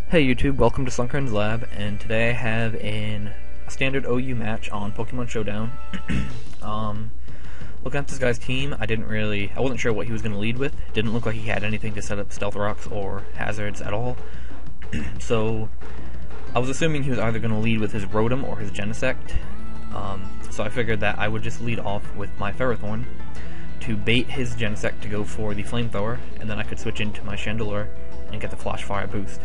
Hey YouTube, welcome to Slunker's Lab, and today I have a standard OU match on Pokemon Showdown. Looking at this guy's team, I wasn't sure what he was going to lead with. Didn't look like he had anything to set up Stealth Rocks or Hazards at all. So, I was assuming he was either going to lead with his Rotom or his Genesect. So I figured that I would just lead off with my Ferrothorn to bait his Genesect to go for the Flamethrower, and then I could switch into my Chandelure and get the Flash Fire boost.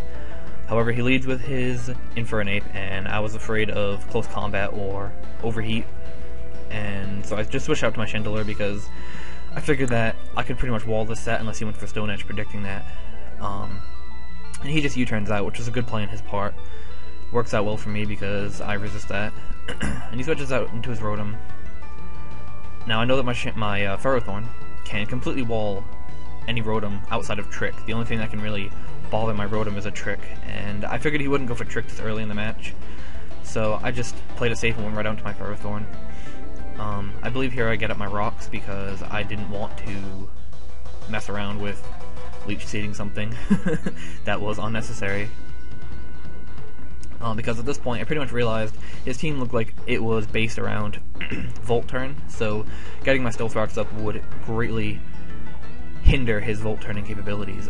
However, he leads with his Infernape, and I was afraid of close combat or overheat, and so I just switched out to my Chandelure because I figured that I could pretty much wall this set unless he went for Stone Edge, predicting that. And he just U-turns out, which is a good play on his part. Works out well for me because I resist that. And he switches out into his Rotom. Now I know that my Ferrothorn can completely wall any Rotom outside of Trick. The only thing that can really bother my Rotom is a Trick, and I figured he wouldn't go for Trick this early in the match, so I just played it safe and went right down to my Ferrothorn. I believe here I get up my Rocks because I didn't want to mess around with Leech Seeding something that was unnecessary. Because at this point I pretty much realized his team looked like it was based around Volt Turn, so getting my Stealth Rocks up would greatly hinder his Volt Turning capabilities.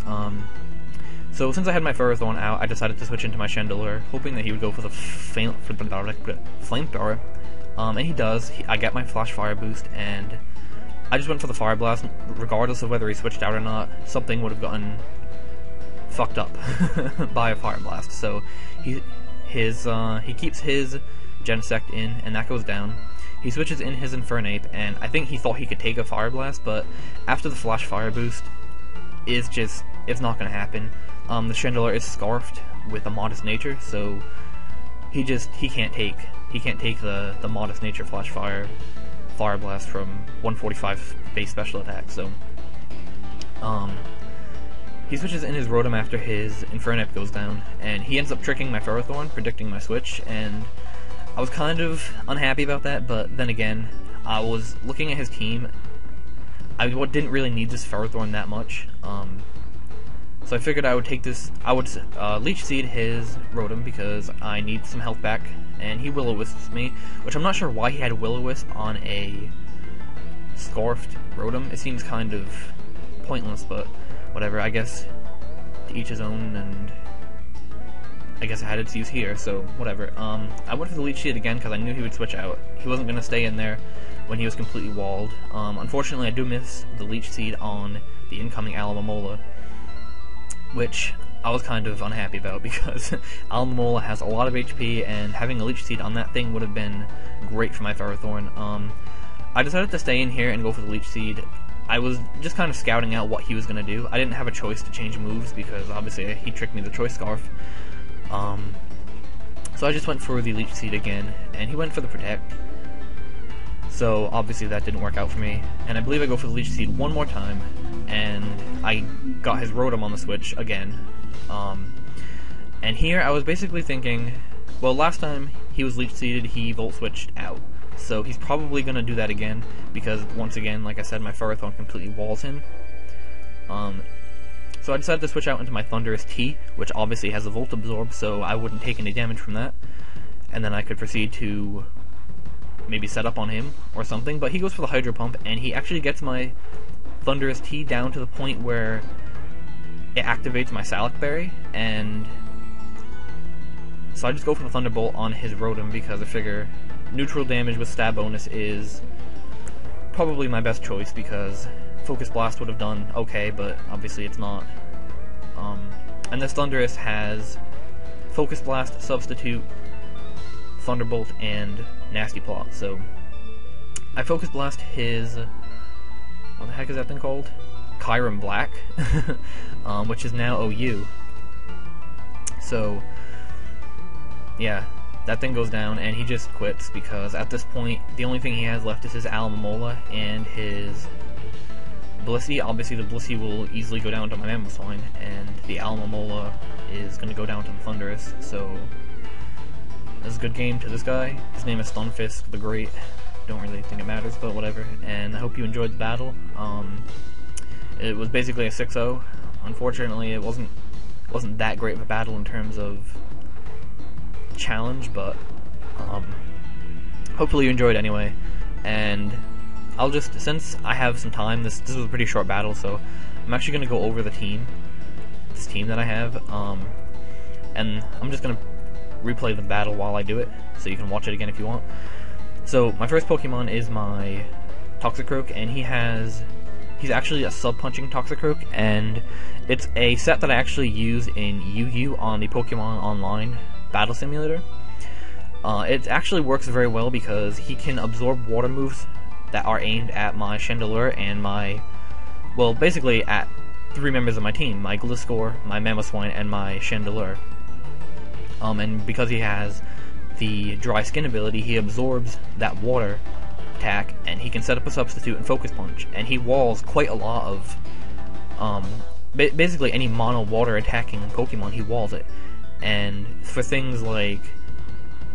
So since I had my Ferrothorn out, I decided to switch into my Chandelure, hoping that he would go for the Flamethrower. And he does. I get my Flash Fire boost, and I just went for the Fire Blast, regardless of whether he switched out or not. Something would have gotten fucked up by a Fire Blast. So he keeps his Genesect in, and that goes down. He switches in his Infernape, and I think he thought he could take a Fire Blast, but after the Flash Fire boost, it's not going to happen. The Chandelure is scarfed with a Modest Nature, so he can't take the Modest Nature Flash Fire Blast from 145 base special attack. So he switches in his Rotom after his Infernape goes down, and he ends up tricking my Ferrothorn, predicting my switch, and I was kind of unhappy about that, but then again, I was looking at his team. I didn't really need this Ferrothorn that much, so I figured I would Leech Seed his Rotom because I need some health back, and he Will-O-Wisps me, which I'm not sure why he had Will-O-Wisp on a Scarfed Rotom. It seems kind of pointless, but whatever, I guess to each his own, and I guess I had its use here, so whatever. I went for the Leech Seed again because I knew he would switch out. He wasn't going to stay in there when he was completely walled. Unfortunately, I do miss the Leech Seed on the incoming Alomomola, which I was kind of unhappy about because Alomomola has a lot of HP, and having a Leech Seed on that thing would have been great for my Ferrothorn. I decided to stay in here and go for the Leech Seed. I was just kind of scouting out what he was going to do. I didn't have a choice to change moves because obviously he tricked me with the Choice Scarf. So I just went for the Leech Seed again, and he went for the Protect. So obviously that didn't work out for me, and I believe I go for the Leech Seed one more time, and I got his Rotom on the switch again. And here I was basically thinking, well, last time he was Leech Seeded, he Volt Switched out, so he's probably going to do that again, because once again, like I said, my Ferrothorn completely walls him. So I decided to switch out into my Thundurus-T, which obviously has a Volt Absorb, so I wouldn't take any damage from that. And then I could proceed to maybe set up on him or something, but he goes for the Hydro Pump, and he actually gets my Thundurus-T down to the point where it activates my Salac Berry, and so I just go for the Thunderbolt on his Rotom because I figure neutral damage with stab bonus is probably my best choice because Focus Blast would have done okay, but obviously it's not. And this Thundurus has Focus Blast, Substitute, Thunderbolt, and Nasty Plot, so I Focus Blast his, what the heck is that thing called? Kyurem Black, which is now OU. So, yeah, that thing goes down, and he just quits because at this point, the only thing he has left is his Alomomola and his Blissey. Obviously, the Blissey will easily go down to my Mamoswine, and the Alomomola is going to go down to the Thundurus, so this is a good game to this guy. His name is Stunfisk the Great. Don't really think it matters, but whatever. And I hope you enjoyed the battle. It was basically a 6-0. Unfortunately, it wasn't wasn't that great of a battle in terms of challenge, but hopefully you enjoyed anyway. And I'll just, since I have some time, this was a pretty short battle, so I'm actually going to go over this team that I have, and I'm just going to replay the battle while I do it, so you can watch it again if you want. So my first Pokemon is my Toxicroak, and he's actually a sub-punching Toxicroak, and it's a set that I actually use in Yu-Gi-Oh! On the Pokemon Online Battle Simulator. It actually works very well because he can absorb water moves that are aimed at my Chandelure and well, basically at 3 members of my team, my Gliscor, my Mamoswine, and my Chandelure. And because he has the Dry Skin ability, he absorbs that water attack, and he can set up a substitute and Focus Punch, and he walls quite a lot of, basically any mono water attacking Pokemon, he walls it. And for things like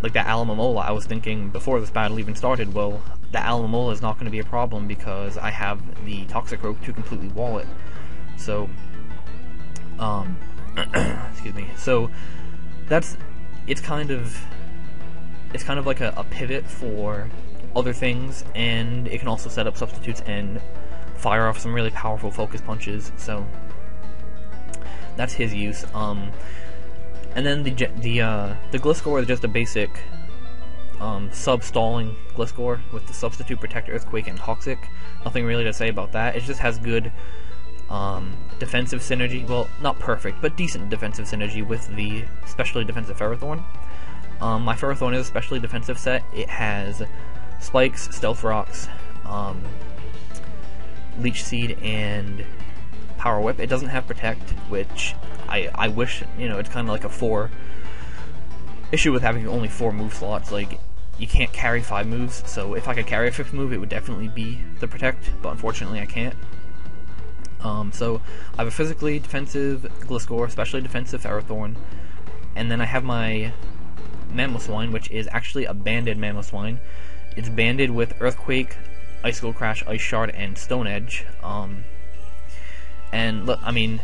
that Alomomola, I was thinking before this battle even started, well, the Alomomola is not going to be a problem because I have the Toxicroak to completely wall it. So, excuse me. So it's kind of like a pivot for other things, and it can also set up substitutes and fire off some really powerful Focus Punches. So that's his use. And then the Gliscor is just a basic sub-stalling Gliscor with the Substitute, Protect, Earthquake, and Toxic. Nothing really to say about that. It just has good defensive synergy. Well, not perfect, but decent defensive synergy with the specially defensive Ferrothorn. My Ferrothorn is a specially defensive set. It has Spikes, Stealth Rocks, Leech Seed, and Power Whip. It doesn't have Protect, which I wish, it's kind of like a 4 issue with having only 4 move slots. Like, you can't carry 5 moves, so if I could carry a 5th move, it would definitely be the Protect, but unfortunately I can't. So I have a physically defensive Gliscor, specially defensive Ferrothorn, and then I have my Mamoswine, which is actually a banded Mamoswine. It's banded with Earthquake, Icicle Crash, Ice Shard, and Stone Edge. And look, I mean,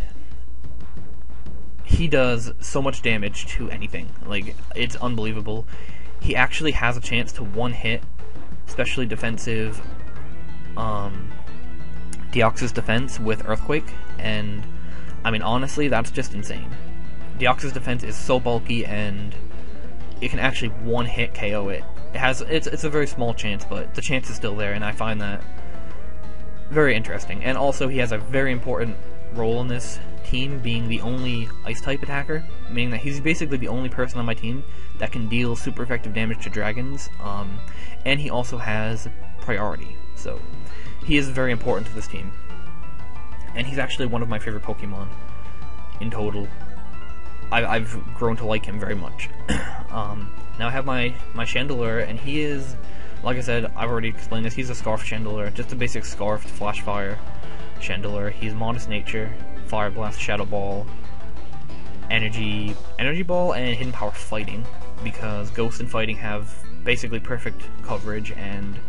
he does so much damage to anything. Like, it's unbelievable. He actually has a chance to one-hit specially defensive Deoxys defense with Earthquake, and I mean, honestly, that's just insane. Deoxys defense is so bulky, and it can actually one-hit KO it. It's a very small chance, but the chance is still there, and I find that very interesting. And also, he has a very important role in this team, being the only Ice-type attacker, meaning that he's basically the only person on my team that can deal super effective damage to dragons, and he also has priority, so he is very important to this team. And he's actually one of my favorite Pokemon in total. I've grown to like him very much. Now I have my Chandelure, and he is, like I said, I've already explained this, he's a Scarf Chandelure, just a basic Scarfed Flash Fire Chandelure. He's Modest Nature, Fire Blast, Shadow Ball, Energy Ball, and Hidden Power Fighting, because Ghost and Fighting have basically perfect coverage, and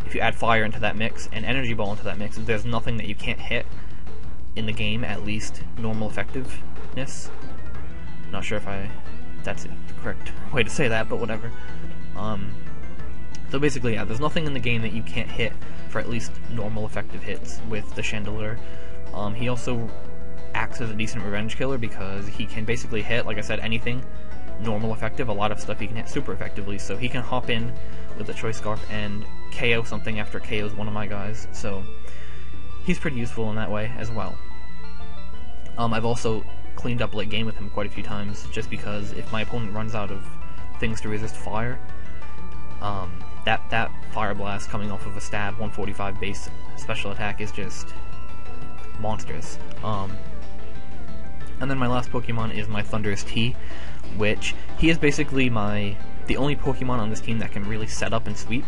if you add Fire into that mix and Energy Ball into that mix, there's nothing that you can't hit in the game, at least normal effectiveness. Not sure if that's the correct way to say that, but whatever. So basically, yeah, there's nothing in the game that you can't hit for at least normal effective hits with the Chandelure. He also acts as a decent revenge killer because he can basically hit, like I said, anything normal effective. A lot of stuff he can hit super effectively, so he can hop in with the Choice Scarf and KO something after KO's one of my guys, so he's pretty useful in that way as well. I've also cleaned up late game with him quite a few times, just because if my opponent runs out of things to resist fire, that Fire Blast coming off of a stab 145 base special attack is just monstrous. And then my last Pokemon is my Thundurus-T, which he is basically the only Pokemon on this team that can really set up and sweep.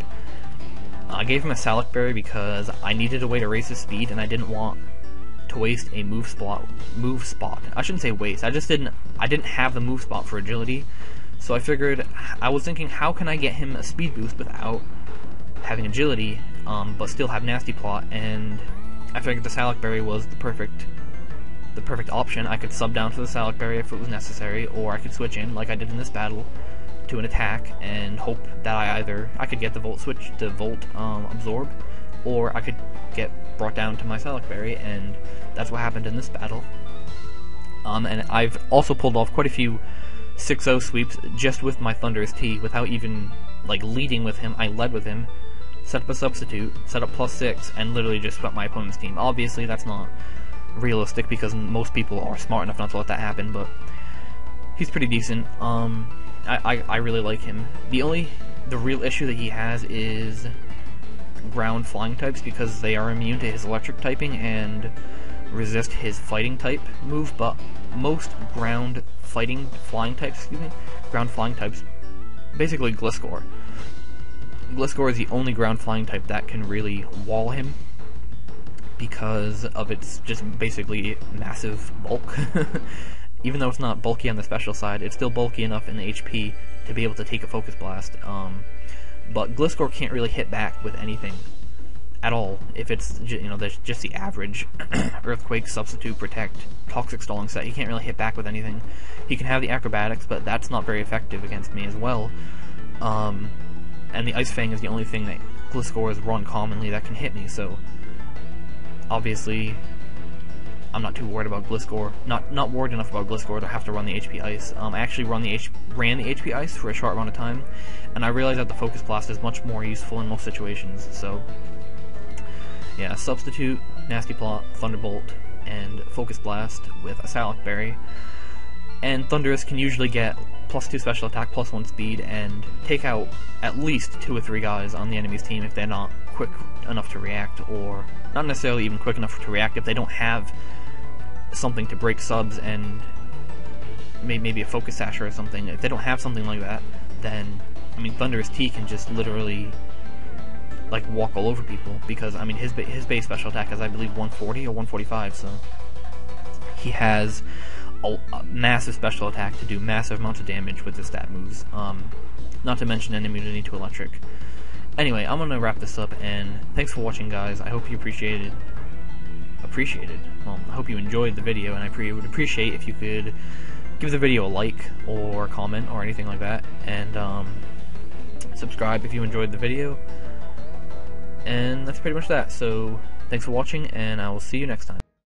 I gave him a Salak Berry because I needed a way to raise his speed, and I didn't want to waste a move spot. I shouldn't say waste. I didn't have the move spot for agility, so I was thinking, how can I get him a speed boost without having agility, but still have Nasty Plot? And I figured the Salak Berry was the perfect the perfect option, I could sub down to the Salac Berry if it was necessary, or I could switch in, like I did in this battle, to an attack and hope that I could get the Volt switch to Volt absorb, or I could get brought down to my Salac Berry, and that's what happened in this battle. And I've also pulled off quite a few 6-0 sweeps just with my Thundurus-T without even like leading with him. I led with him, set up a substitute, set up +6, and literally just swept my opponent's team. Obviously, that's not realistic because most people are smart enough not to let that happen, but he's pretty decent. I really like him. The real issue that he has is ground flying types, because they are immune to his electric typing and resist his fighting type move, but most ground flying types, basically Gliscor. Gliscor is the only ground flying type that can really wall him because of its just basically massive bulk. Even though it's not bulky on the special side, it's still bulky enough in the HP to be able to take a Focus Blast. But Gliscor can't really hit back with anything at all. If it's there's just the average Earthquake, Substitute, Protect, Toxic Stalling set, he can't really hit back with anything. He can have the Acrobatics, but that's not very effective against me as well. And the Ice Fang is the only thing that Gliscor has run commonly that can hit me, so obviously I'm not too worried about Gliscor. Not worried enough about Gliscor to have to run the HP Ice. I actually ran the HP Ice for a short amount of time, and I realized that the Focus Blast is much more useful in most situations, so yeah, Substitute, Nasty Plot, Thunderbolt, and Focus Blast with a Salac Berry. And Thundurus can usually get +2 special attack, +1 speed, and take out at least 2 or 3 guys on the enemy's team if they're not quick enough to react, or not necessarily even quick enough to react if they don't have something to break subs and maybe a Focus Sasher or something. If they don't have something like that, then Thundurus-T can just literally like walk all over people, because his base special attack is, I believe, 140 or 145, so he has a massive special attack to do massive amounts of damage with his stat moves, not to mention an immunity to electric. Anyway, I'm gonna wrap this up, and thanks for watching, guys. I hope you appreciated. Well, I hope you enjoyed the video, and I would appreciate if you could give the video a like or comment or anything like that, and subscribe if you enjoyed the video. And that's pretty much that. So thanks for watching, and I will see you next time.